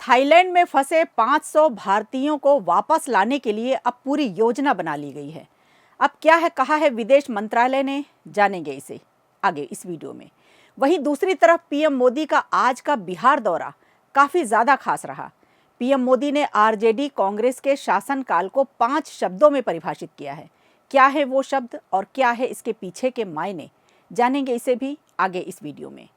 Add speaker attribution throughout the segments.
Speaker 1: Thailand में फंसे 500 भारतीयों को वापस लाने के लिए अब पूरी योजना बना ली गई है। अब क्या है कहा है विदेश मंत्रालय ने, जानेंगे इसे आगे इस वीडियो में। वहीं दूसरी तरफ पीएम मोदी का आज का बिहार दौरा काफी ज्यादा खास रहा। पीएम मोदी ने आरजेडी कांग्रेस के शासनकाल को 5 शब्दों में परिभाषित किया है। क्या है वो शब्द और क्या है इसके पीछे के मायने, जानेंगे इसे भी आगे इस वीडियो में।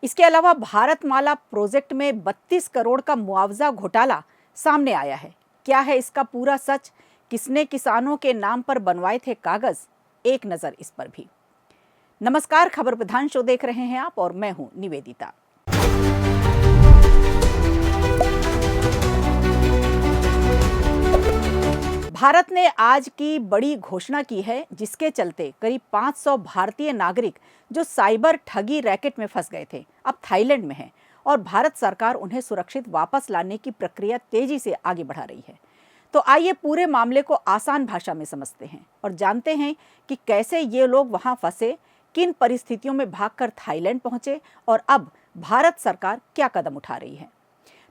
Speaker 1: इसके अलावा भारतमाला प्रोजेक्ट में 32 करोड़ का मुआवजा घोटाला सामने आया है। क्या है इसका पूरा सच, किसने किसानों के नाम पर बनवाए थे कागज, एक नजर इस पर भी। नमस्कार, खबर प्रधान शो देख रहे हैं आप और मैं हूं निवेदिता। भारत ने आज की बड़ी घोषणा की है, जिसके चलते करीब 500 भारतीय नागरिक जो साइबर ठगी रैकेट में फंस गए थे, अब थाईलैंड में हैं और भारत सरकार उन्हें सुरक्षित वापस लाने की प्रक्रिया तेजी से आगे बढ़ा रही है। तो आइए पूरे मामले को आसान भाषा में समझते हैं और जानते हैं कि कैसे ये लोग वहां फंसे, किन परिस्थितियों में भागकर थाईलैंड पहुंचे और अब भारत सरकार क्या कदम उठा रही है।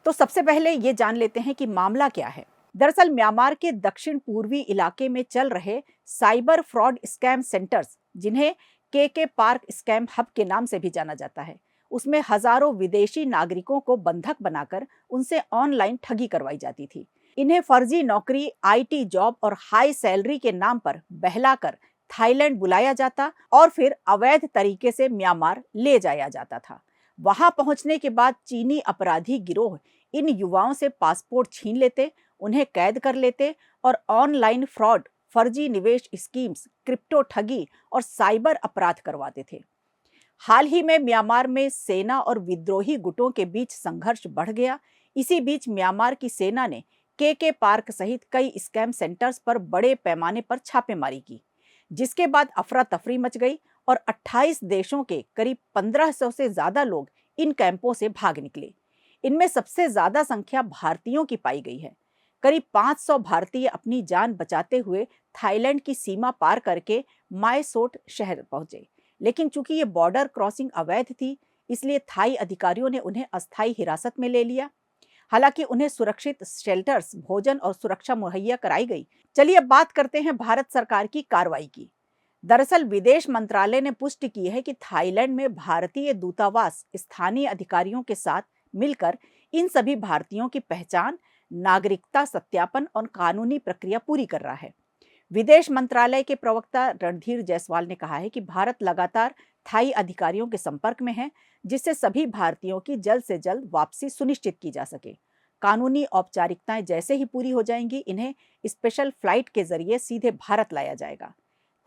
Speaker 1: तो सबसे पहले ये जान लेते हैं कि मामला क्या है। दरअसल म्यांमार के दक्षिण पूर्वी इलाके में चल रहे साइबर फ्रॉड स्कैम सेंटर्स, जिन्हें के पार्क स्कैम हब के नाम से भी जाना जाता है, उसमें हजारों विदेशी नागरिकों को बंधक बनाकर उनसे ऑनलाइन ठगी करवाई जाती थी। इन्हें फर्जी नौकरी, आईटी जॉब और हाई सैलरी के नाम पर बहलाकर थाईलैंड बुलाया जाता और फिर अवैध तरीके से म्यांमार ले जाया जाता था। वहां पहुंचने के बाद चीनी अपराधी गिरोह इन युवाओं से पासपोर्ट छीन लेते, उन्हें कैद कर लेते और ऑनलाइन फ्रॉड, फर्जी निवेश स्कीम्स, क्रिप्टो ठगी और साइबर अपराध करवाते थे। हाल ही में म्यांमार में सेना और विद्रोही गुटों के बीच संघर्ष बढ़ गया। इसी बीच म्यांमार की सेना ने के पार्क सहित कई स्कैम सेंटर्स पर बड़े पैमाने पर छापेमारी की, जिसके बाद अफरा तफरी मच गई और 28 देशों के करीब 1500 से ज्यादा लोग इन कैंपों से भाग निकले। इनमें सबसे ज्यादा संख्या भारतीयों की पाई गई है। करीब 500 भारतीय अपनी जान बचाते हुए थाईलैंड की सीमा पार करके मायसोट शहर पहुंचे, लेकिन चूंकि ये बॉर्डर क्रॉसिंग अवैध थी, इसलिए थाई अधिकारियों ने उन्हें अस्थायी हिरासत में ले लिया। हालांकि उन्हें सुरक्षित शेल्टर्स, भोजन और सुरक्षा मुहैया कराई गई। चलिए अब बात करते हैं भारत सरकार की कार्रवाई की। दरअसल विदेश मंत्रालय ने पुष्टि की है कि थाईलैंड में भारतीय दूतावास स्थानीय अधिकारियों के साथ मिलकर इन सभी भारतीयों की पहचान, नागरिकता सत्यापन और कानूनी प्रक्रिया पूरी कर रहा है। विदेश मंत्रालय के प्रवक्ता रणधीर जायसवाल ने कहा है कि भारत लगातार थाई अधिकारियों के संपर्क में है, जिससे सभी भारतीयों की जल्द से जल्द वापसी सुनिश्चित की जा सके। कानूनी औपचारिकताएं जैसे ही पूरी हो जाएंगी, इन्हें स्पेशल फ्लाइट के जरिए सीधे भारत लाया जाएगा।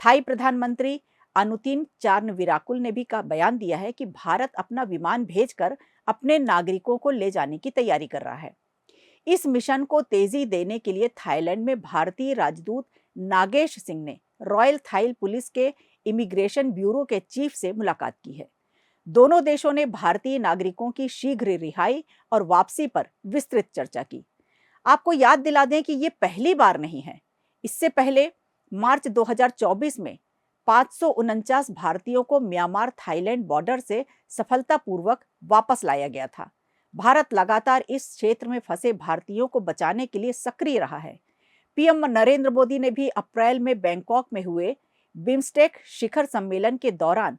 Speaker 1: थाई प्रधानमंत्री अनुतिन चार्नविराकुल ने भी बयान दिया है कि भारत अपना विमान भेजकर अपने नागरिकों को ले जाने की तैयारी कर रहा है। इस मिशन को तेजी देने के लिए थाईलैंड में भारतीय राजदूत नागेश सिंह ने रॉयल थाई पुलिस के इमिग्रेशन ब्यूरो के चीफ से मुलाकात की है। दोनों देशों ने भारतीय नागरिकों की शीघ्र रिहाई और वापसी पर विस्तृत चर्चा की। आपको याद दिला दें कि ये पहली बार नहीं है। इससे पहले मार्च 2024 में 549 भारतीयों को म्यांमार थाईलैंड बॉर्डर से सफलतापूर्वक वापस लाया गया था। भारत लगातार इस क्षेत्र में फंसे भारतीयों को बचाने के लिए सक्रिय रहा है। पीएम नरेंद्र मोदी ने भी अप्रैल में बैंकॉक में हुए बिम्स्टेक शिखर सम्मेलन के दौरान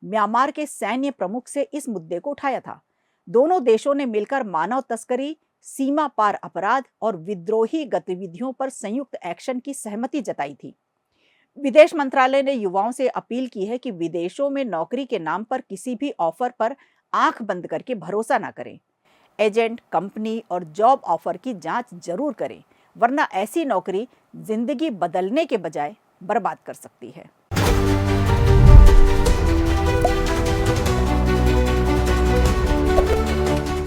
Speaker 1: म्यांमार के सैन्य प्रमुख से इस मुद्दे को उठाया था। दोनों देशों ने मिलकर मानव तस्करी, सीमा पार अपराध और विद्रोही गतिविधियों पर संयुक्त एक्शन की सहमति जताई थी। विदेश मंत्रालय ने युवाओं से अपील की है कि विदेशों में नौकरी के नाम पर किसी भी ऑफर पर आंख बंद करके भरोसा ना करें। एजेंट, कंपनी और जॉब ऑफर की जांच जरूर करें, वरना ऐसी नौकरी जिंदगी बदलने के बजाय बर्बाद कर सकती है।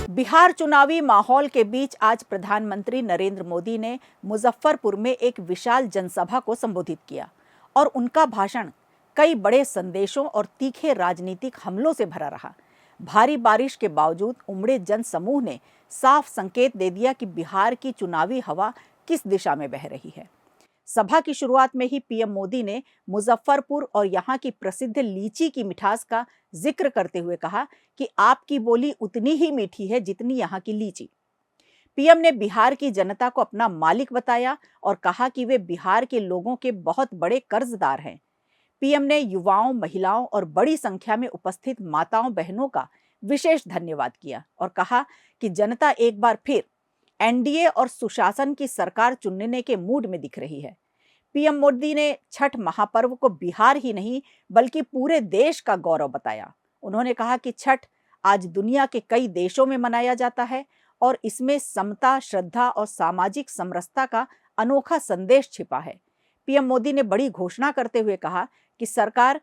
Speaker 1: बिहार चुनावी माहौल के बीच आज प्रधानमंत्री नरेंद्र मोदी ने मुजफ्फरपुर में एक विशाल जनसभा को संबोधित किया और उनका भाषण कई बड़े संदेशों और तीखे राजनीतिक हमलों से भरा रहा। भारी बारिश के बावजूद उमड़े जन समूह ने साफ संकेत दे दिया कि बिहार की चुनावी हवा किस दिशा में बह रही है। सभा की शुरुआत में ही पीएम मोदी ने मुजफ्फरपुर और यहाँ की प्रसिद्ध लीची की मिठास का जिक्र करते हुए कहा कि आपकी बोली उतनी ही मीठी है जितनी यहाँ की लीची। पीएम ने बिहार की जनता को अपना मालिक बताया और कहा कि वे बिहार के लोगों के बहुत बड़े कर्जदार हैं। पीएम ने युवाओं, महिलाओं और बड़ी संख्या में उपस्थित माताओं बहनों का विशेष धन्यवाद किया और कहा कि जनता एक बार फिर एनडीए और सुशासन की सरकार चुनने के मूड में दिख रही है। पीएम मोदी ने छठ महापर्व को बिहार ही नहीं बल्कि पूरे देश का गौरव बताया। उन्होंने कहा कि छठ आज दुनिया के कई देशों में मनाया जाता है और इसमें समता, श्रद्धा और सामाजिक समरसता का अनोखा संदेश छिपा है। पीएम मोदी ने बड़ी घोषणा करते हुए कहा कि सरकार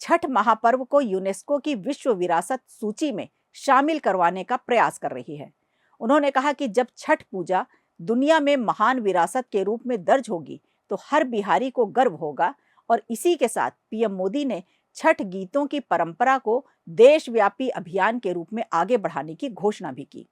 Speaker 1: छठ महापर्व को यूनेस्को की विश्व विरासत सूची में शामिल करवाने का प्रयास कर रही है। उन्होंने कहा कि जब छठ पूजा दुनिया में महान विरासत के रूप में दर्ज होगी तो हर बिहारी को गर्व होगा। और इसी के साथ पीएम मोदी ने छठ गीतों की परंपरा को देशव्यापी अभियान के रूप में आगे बढ़ाने की घोषणा भी की।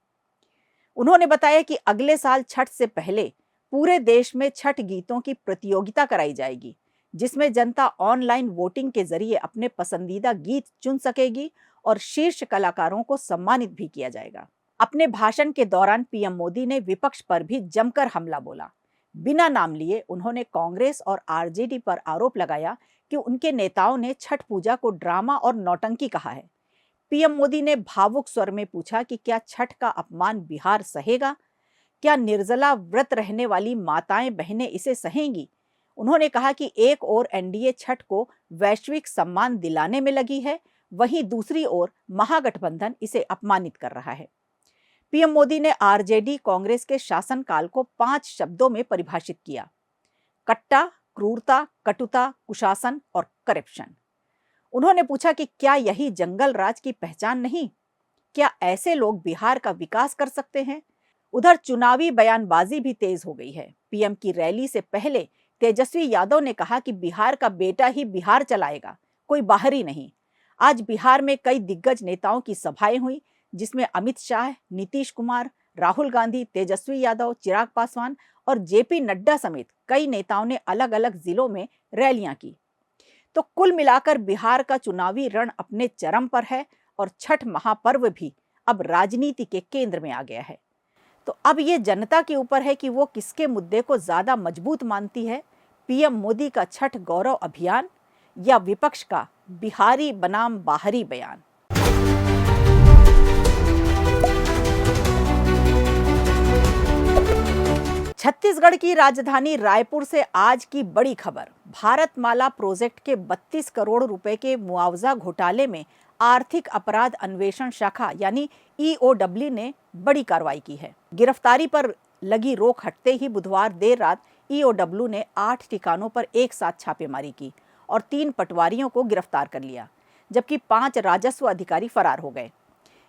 Speaker 1: उन्होंने बताया कि अगले साल छठ से पहले पूरे देश में छठ गीतों की प्रतियोगिता कराई जाएगी, जिसमें जनता ऑनलाइन वोटिंग के जरिए अपने पसंदीदा गीत चुन सकेगी और शीर्ष कलाकारों को सम्मानित भी किया जाएगा। अपने भाषण के दौरान पीएम मोदी ने विपक्ष पर भी जमकर हमला बोला। बिना नाम लिए उन्होंने कांग्रेस और आरजेडी पर आरोप लगाया कि उनके नेताओं ने छठ पूजा को ड्रामा और नौटंकी कहा है। पीएम मोदी ने भावुक स्वर में पूछा कि क्या छठ का अपमान बिहार सहेगा? क्या निर्जला व्रत रहने वाली माताएं बहनें इसे सहेंगी? उन्होंने कहा कि एक ओर एनडीए छठ को वैश्विक सम्मान दिलाने में लगी है, वहीं दूसरी ओर महागठबंधन इसे अपमानित कर रहा है। पीएम मोदी ने आरजेडी कांग्रेस के शासनकाल को 5 शब्दों में परिभाषित किया: कट्टा, क्रूरता, कटुता, कुशासन और करप्शन। उन्होंने पूछा कि क्या यही जंगल राज की पहचान नहीं? क्या ऐसे लोग बिहार का विकास कर सकते हैं? उधर चुनावी बयानबाजी भी तेज हो गई है। पीएम की रैली से पहले तेजस्वी यादव ने कहा कि बिहार का बेटा ही बिहार चलाएगा, कोई बाहरी नहीं। आज बिहार में कई दिग्गज नेताओं की सभाएं हुई, जिसमें अमित शाह, नीतीश कुमार, राहुल गांधी, तेजस्वी यादव, चिराग पासवान और जेपी नड्डा समेत कई नेताओं ने अलग अलग जिलों में रैलियां की। तो कुल मिलाकर बिहार का चुनावी रण अपने चरम पर है और छठ महापर्व भी अब राजनीति के केंद्र में आ गया है। तो अब ये जनता के ऊपर है कि वो किसके मुद्दे को ज्यादा मजबूत मानती है, पीएम मोदी का छठ गौरव अभियान या विपक्ष का बिहारी बनाम बाहरी बयान। छत्तीसगढ़ की राजधानी रायपुर से आज की बड़ी खबर। भारतमाला प्रोजेक्ट के 32 करोड़ रुपए के मुआवजा घोटाले में आर्थिक अपराध अन्वेषण शाखा यानी ईओडब्ल्यू ने बड़ी कार्रवाई की है। गिरफ्तारी पर लगी रोक हटते ही बुधवार देर रात ईओडब्ल्यू ने 8 ठिकानों पर एक साथ छापेमारी की और 3 पटवारियों को गिरफ्तार कर लिया, जबकि 5 राजस्व अधिकारी फरार हो गए।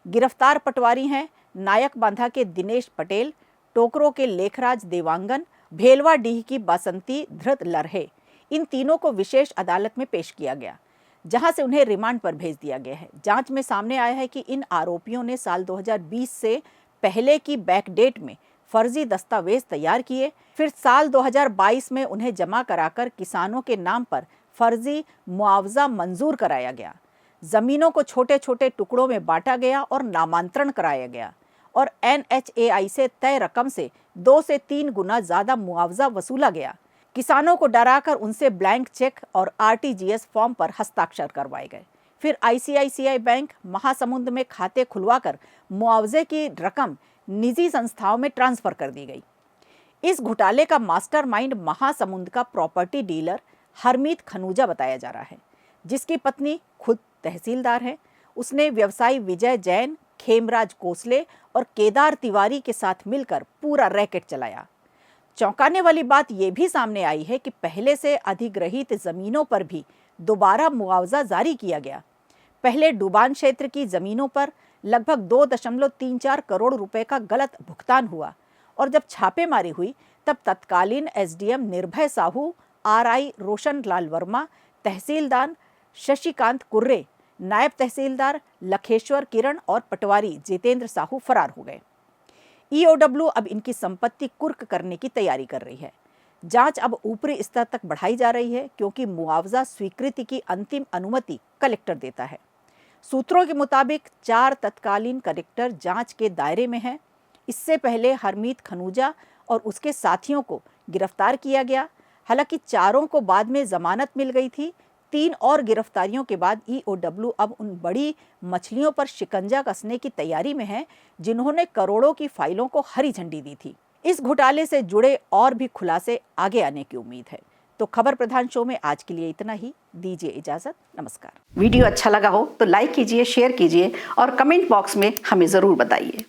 Speaker 1: गिरफ्तार पटवारी हैं नायक बांधा के दिनेश पटेल, टोकरो के लेखराज देवांगन, भेलवाडीह की बासंती धृत लरहे। इन तीनों को विशेष अदालत में पेश किया गया, जहां से उन्हें रिमांड पर भेज दिया गया है। जांच में सामने आया है कि इन आरोपियों ने साल 2020 से पहले की बैकडेट में फर्जी दस्तावेज तैयार किए, फिर साल 2022 में उन्हें जमा कराकर किसानों के नाम पर फर्जी मुआवजा मंजूर कराया गया। जमीनों को छोटे छोटे टुकड़ों में बांटा गया और नामांतरण कराया गया और एनएचएआई से तय रकम से 2 से 3 गुना ज्यादा मुआवजा वसूला गया। किसानों को डराकर उनसे ब्लैंक चेक और आरटीजीएस फॉर्म पर हस्ताक्षर करवाए गए। फिर आईसीआईसीआई बैंक, महासमुंद में खाते खुलवाकर मुआवजे की रकम निजी संस्थाओं में ट्रांसफर कर दी गई। इस घोटाले का मास्टरमाइंड महासमुंद का प्रॉपर्टी डीलर हरमीत खनूजा बताया जा रहा है, जिसकी पत्नी खुद तहसीलदार है। उसने व्यवसायी विजय जैन, खेमराज कोसले और केदार तिवारी के साथ मिलकर पूरा रैकेट चलाया। चौंकाने वाली बात यह भी सामने आई है कि पहले से अधिग्रहित जमीनों पर भी दोबारा मुआवजा जारी किया गया। पहले डुबान क्षेत्र की जमीनों पर लगभग 2.34 करोड़ रुपए का गलत भुगतान हुआ और जब छापेमारी हुई तब तत्कालीन एसडीएम निर्भय साहू, आरआई रोशन लाल वर्मा, तहसीलदार शशिकांत कुर्रे, नायब तहसीलदार लखेश्वर किरण और पटवारी जितेंद्र साहू फरार हो गए। ईओडब्ल्यू अब इनकी संपत्ति कुर्क करने की तैयारी कर रही है। जांच अब ऊपरी स्तर तक बढ़ाई जा रही है, क्योंकि मुआवजा स्वीकृति की अंतिम अनुमति कलेक्टर देता है। सूत्रों के मुताबिक 4 तत्कालीन कलेक्टर जांच के दायरे में हैं। इससे पहले हरमीत खनूजा और उसके साथियों को गिरफ्तार किया गया। हालांकि चारों को बाद में जमानत मिल गई थी। 3 और गिरफ्तारियों के बाद ईओडब्ल्यू अब उन बड़ी मछलियों पर शिकंजा कसने की तैयारी में है जिन्होंने करोड़ों की फाइलों को हरी झंडी दी थी। इस घोटाले से जुड़े और भी खुलासे आगे आने की उम्मीद है। तो खबर प्रधान शो में आज के लिए इतना ही। दीजिए इजाजत। नमस्कार।
Speaker 2: वीडियो अच्छा लगा हो तो लाइक कीजिए, शेयर कीजिए और कमेंट बॉक्स में हमें ज़रूर बताइए।